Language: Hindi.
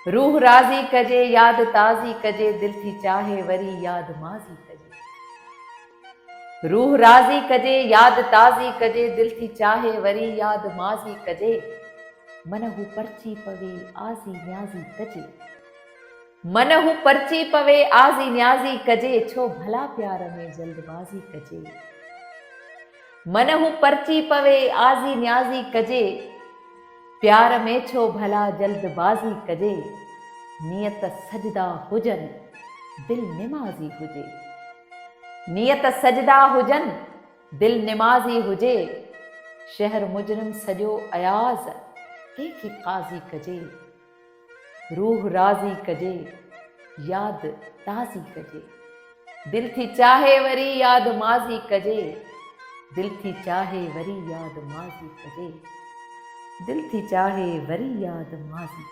रूह राज़ी कजे याद ताज़ी कजे, दिल थी चाहे वरी याद माज़ी कजे। रूह राज़ी कजे याद ताज़ी कजे, दिल थी चाहे वरी याद माज़ी कजे। मन हू परची पवे आज़ी न्याज़ी कजे, मन हू परची पवे आज़ी न्याज़ी कजे, छो भला प्यार में जल्दबाज़ी कजे। मन हू परची पवे आज़ी न्याज़ी कजे, प्यार में छो भला जल्दबाज़ी कजे। नियत सजदा हुजन दिल निमाज़ी हुजे, नियत सजदा हुजन दिल निमाज़ी हुजे। शहर मुजरिम सजो अयाज़ कंहिंखे क़ाज़ी कजे। रूह राज़ी कजे याद ताज़ी कजे, दिल थी चाहे वरी याद माज़ी कजे। दिल थी चाहे वरी याद माज़ी कजे, दिल थी चाहे वरी याद माज़ी।